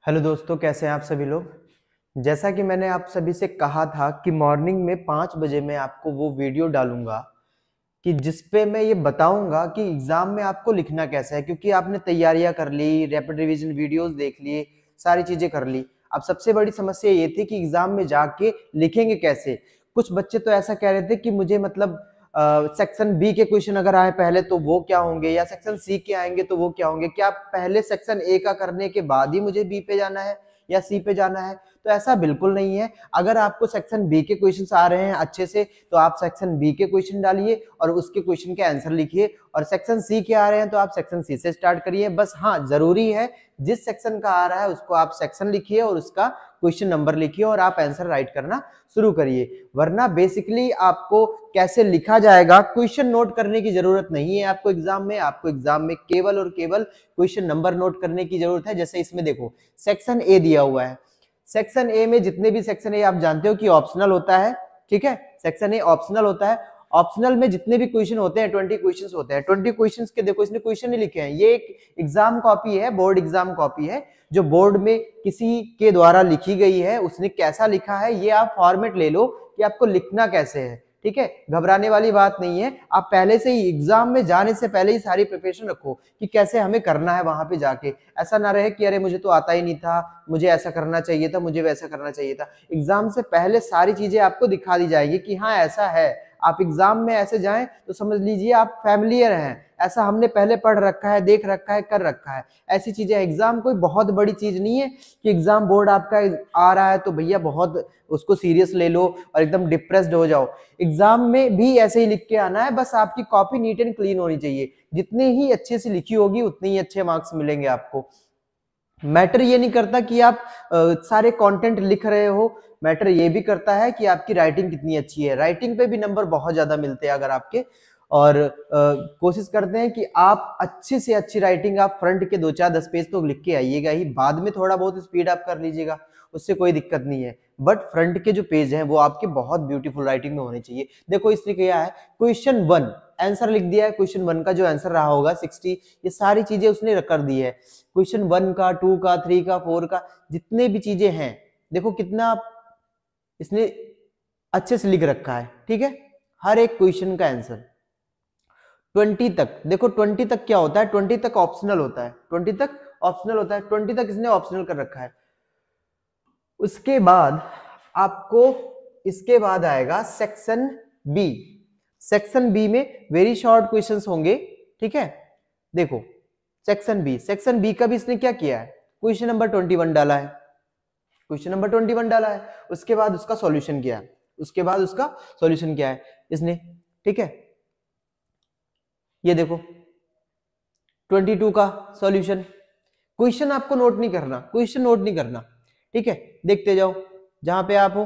Hello दोस्तों, कैसे हैं आप सभी लोग। जैसा कि मैंने आप सभी से कहा था कि मॉर्निंग में 5 बजे मैं आपको वो वीडियो डालूंगा कि जिस पे मैं ये बताऊंगा कि एग्जाम में आपको लिखना कैसा है, क्योंकि आपने तैयारियां कर ली, रैपिड रिवीजन वीडियोस देख लिए, सारी चीजें कर ली। अब सबसे बड़ी समस्या ये थी कि एग्जाम में जाके लिखेंगे कैसे। कुछ बच्चे तो ऐसा कह रहे थे कि मुझे मतलब सेक्शन बी के क्वेश्चन अगर आए पहले तो वो क्या होंगे, या सेक्शन सी के आएंगे तो वो क्या होंगे, क्या पहले सेक्शन ए का करने के बाद ही मुझे बी पे जाना है या सी पे जाना है। तो ऐसा बिल्कुल नहीं है। अगर आपको सेक्शन बी के क्वेश्चन आ रहे हैं अच्छे से तो आप सेक्शन बी के क्वेश्चन डालिए और उसके क्वेश्चन के आंसर लिखिए, और सेक्शन सी के आ रहे हैं तो आप सेक्शन सी से स्टार्ट करिए। बस हाँ, जरूरी है जिस सेक्शन का आ रहा है उसको आप सेक्शन लिखिए और उसका क्वेश्चन नंबर लिखिए और आप आंसर राइट करना शुरू करिए। वरना बेसिकली आपको कैसे लिखा जाएगा, क्वेश्चन नोट करने की जरूरत नहीं है आपको एग्जाम में। आपको एग्जाम में केवल और केवल क्वेश्चन नंबर नोट करने की जरूरत है। जैसे इसमें देखो, सेक्शन ए दिया हुआ है। सेक्शन ए में जितने भी सेक्शन ए आप जानते हो कि ऑप्शनल होता है, ठीक है। सेक्शन ए ऑप्शनल होता है। ऑप्शनल में जितने भी क्वेश्चन होते हैं 20 क्वेश्चन होते हैं। 20 क्वेश्चन के देखो इसने क्वेश्चन नहीं लिखे हैं। ये एक एग्जाम कॉपी है, बोर्ड एग्जाम कॉपी है जो बोर्ड में किसी के द्वारा लिखी गई है। उसने कैसा लिखा है ये आप फॉर्मेट ले लो कि आपको लिखना कैसे है, ठीक है। घबराने वाली बात नहीं है। आप पहले से ही एग्जाम में जाने से पहले ही सारी प्रिपरेशन रखो कि कैसे हमें करना है वहां पे जाके। ऐसा ना रहे कि अरे मुझे तो आता ही नहीं था, मुझे ऐसा करना चाहिए था, मुझे वैसा करना चाहिए था। एग्जाम से पहले सारी चीजें आपको दिखा दी जाएगी कि हाँ ऐसा है। आप एग्जाम में ऐसे जाएं तो समझ लीजिए आप फैमिलियर हैं, ऐसा हमने पहले पढ़ रखा है, देख रखा है, कर रखा है। ऐसी चीजें, एग्जाम कोई बहुत बड़ी चीज नहीं है कि एग्जाम बोर्ड आपका आ रहा है तो भैया बहुत उसको सीरियस ले लो और एकदम डिप्रेस्ड हो जाओ। एग्जाम में भी ऐसे ही लिख के आना है, बस आपकी कॉपी नीट एंड क्लीन होनी चाहिए। जितनी ही अच्छे से लिखी होगी उतने ही अच्छे मार्क्स मिलेंगे आपको। मैटर ये नहीं करता कि आप सारे कंटेंट लिख रहे हो, मैटर ये भी करता है कि आपकी राइटिंग कितनी अच्छी है। राइटिंग पे भी नंबर बहुत ज्यादा मिलते हैं अगर आपके। और कोशिश करते हैं कि आप अच्छी से अच्छी राइटिंग, आप फ्रंट के 2 4 10 पेज तो लिख के आइएगा ही, बाद में थोड़ा बहुत स्पीड आप कर लीजिएगा, उससे कोई दिक्कत नहीं है। बट फ्रंट के जो पेज हैं वो आपके बहुत ब्यूटीफुल राइटिंग में होने चाहिए। देखो इसने किया है, क्वेश्चन 1 आंसर लिख दिया है। क्वेश्चन 1 का जो आंसर रहा होगा 60, ये सारी चीजें उसने कर दी है। क्वेश्चन 1 का, 2 का, 3 का, 4 का, जितने भी चीजें हैं देखो कितना इसने अच्छे से लिख रखा है, ठीक है। हर एक क्वेश्चन का आंसर 20 तक। देखो 20 तक क्या होता है, 20 तक ऑप्शनल होता है, 20 तक ऑप्शनल होता है, 20 तक इसने ऑप्शनल कर रखा है। उसके बाद आपको, इसके बाद आएगा सेक्शन बी। सेक्शन बी में वेरी शॉर्ट क्वेश्चंस होंगे, ठीक है। देखो सेक्शन बी, सेक्शन बी का भी इसने क्या किया है, क्वेश्चन नंबर 21 डाला है, क्वेश्चन नंबर 21 डाला है। उसके बाद उसका सॉल्यूशन किया है, उसके बाद उसका सॉल्यूशन किया है इसने, ठीक है। ये देखो 22 का सॉल्यूशन। क्वेश्चन आपको नोट नहीं करना, क्वेश्चन नोट नहीं करना, ठीक है। देखते जाओ जहां पे आप हो,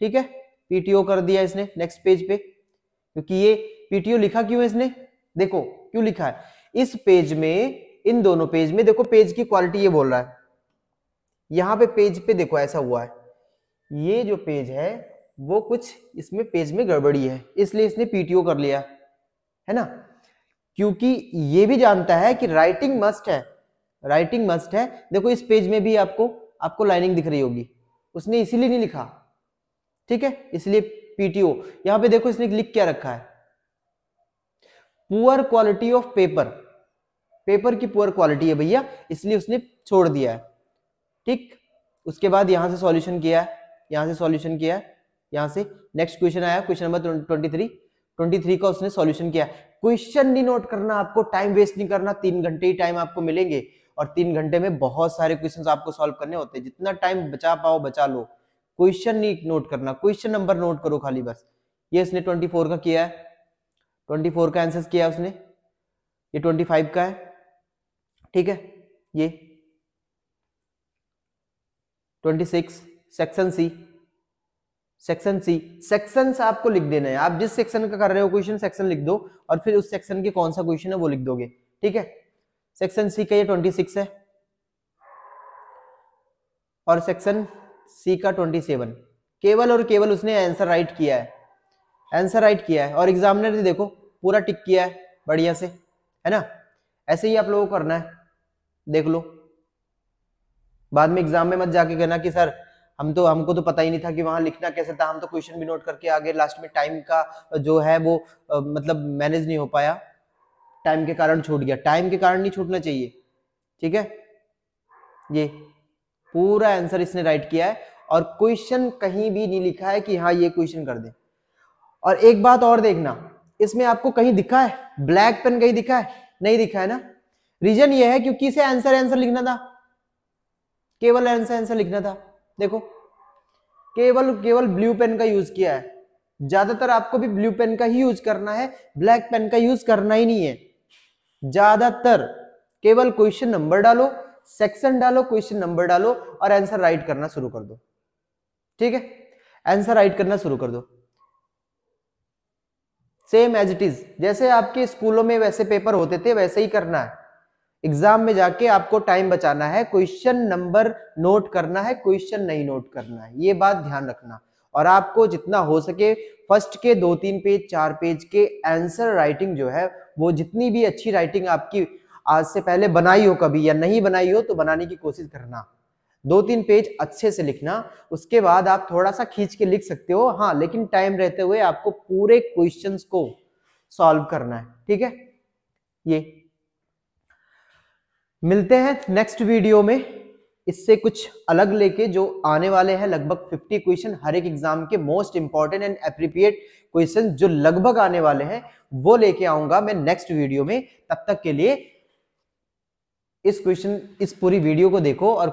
ठीक है। पीटीओ कर दिया इसने नेक्स्ट पेज पे, क्योंकि ये पीटीओ लिखा क्यों है इसने, देखो क्यों लिखा है इस पेज में। इन दोनों पेज में देखो, पेज की क्वालिटी ये बोल रहा है, यहां पे पेज पे देखो ऐसा हुआ है, ये जो पेज है वो कुछ इसमें पेज में गड़बड़ी है, इसलिए इसने पीटीओ कर लिया है ना। क्योंकि ये भी जानता है कि राइटिंग मस्ट है, राइटिंग मस्ट है। देखो इस पेज में भी आपको आपको लाइनिंग दिख रही होगी, उसने इसीलिए नहीं लिखा, ठीक है, इसलिए पीटीओ। यहां पे देखो इसने लिख क्या रखा है, poor quality of paper, paper की पुअर क्वालिटी है भैया, इसलिए उसने छोड़ दिया है, ठीक। उसके बाद यहां से सॉल्यूशन किया है, यहां से सॉल्यूशन किया है, यहां से नेक्स्ट क्वेश्चन आया, क्वेश्चन नंबर 23 का उसने सॉल्यूशन किया। क्वेश्चन नहीं नोट करना आपको, टाइम वेस्ट नहीं करना, 3 घंटे ही टाइम आपको मिलेंगे और 3 घंटे में बहुत सारे क्वेश्चन आपको सॉल्व करने होते हैं। जितना टाइम बचा पाओ बचा लो, क्वेश्चन नहीं नोट करना, क्वेश्चन नंबर नोट करो खाली बस। ये इसने 24 का किया है, 24 का आंसर किया उसने, ये 25 का है, ठीक है। ये 26 section C, section C, section से आपको लिख देना है। आप जिस सेक्शन का कर रहे हो क्वेश्चन, सेक्शन लिख दो और फिर उस सेक्शन के कौन सा क्वेश्चन है वो लिख दोगे, ठीक है। सेक्शन सी का ये 26 है और सेक्शन सी का 27। केवल और केवल उसने आंसर राइट किया है, आंसर राइट किया है और एग्जामिनर ने देखो पूरा टिक किया है बढ़िया से, है ना। ऐसे ही आप लोगों को करना है, देख लो बाद में एग्जाम में मत जाके कहना कि सर हमको तो पता ही नहीं था कि वहां लिखना कैसे था, हम तो क्वेश्चन भी नोट करके आगे, लास्ट में टाइम का जो है वो मतलब मैनेज नहीं हो पाया, टाइम के कारण छूट गया। टाइम के कारण नहीं छूटना चाहिए, ठीक है। ये पूरा आंसर इसने राइट किया है और क्वेश्चन कहीं भी नहीं लिखा है कि हाँ ये क्वेश्चन कर दे। और एक बात और देखना, इसमें आपको कहीं दिखा है ब्लैक पेन, कहीं दिखा है? नहीं दिखा है ना। रीजन ये है क्योंकि इसे आंसर लिखना था, केवल आंसर लिखना था। देखो केवल ब्लू पेन का यूज किया है। ज्यादातर आपको भी ब्लू पेन का ही यूज करना है, ब्लैक पेन का यूज करना ही नहीं है। ज्यादातर केवल क्वेश्चन नंबर डालो, सेक्शन डालो, क्वेश्चन नंबर डालो और आंसर राइट करना शुरू कर दो, ठीक है। आंसर राइट करना शुरू कर दो, सेम एज इट इज, जैसे आपके स्कूलों में वैसे पेपर होते थे वैसे ही करना है। एग्जाम में जाके आपको टाइम बचाना है, क्वेश्चन नंबर नोट करना है, क्वेश्चन नहीं नोट करना है, ये बात ध्यान रखना। और आपको जितना हो सके फर्स्ट के 2-3 पेज 4 पेज के आंसर राइटिंग जो है, वो जितनी भी अच्छी राइटिंग आपकी आज से पहले बनाई हो कभी या नहीं बनाई हो तो बनाने की कोशिश करना। 2-3 पेज अच्छे से लिखना, उसके बाद आप थोड़ा सा खींच के लिख सकते हो, हाँ, लेकिन टाइम रहते हुए आपको पूरे क्वेश्चंस को सॉल्व करना है, ठीक है। ये मिलते हैं नेक्स्ट वीडियो में, इससे कुछ अलग लेके, जो आने वाले हैं लगभग 50 क्वेश्चन हर एक एग्जाम के most important and appropriate question जो लगभग आने वाले हैं, वो लेके आऊंगा मैं नेक्स्ट वीडियो में। तब तक के लिए इस पूरी वीडियो को देखो और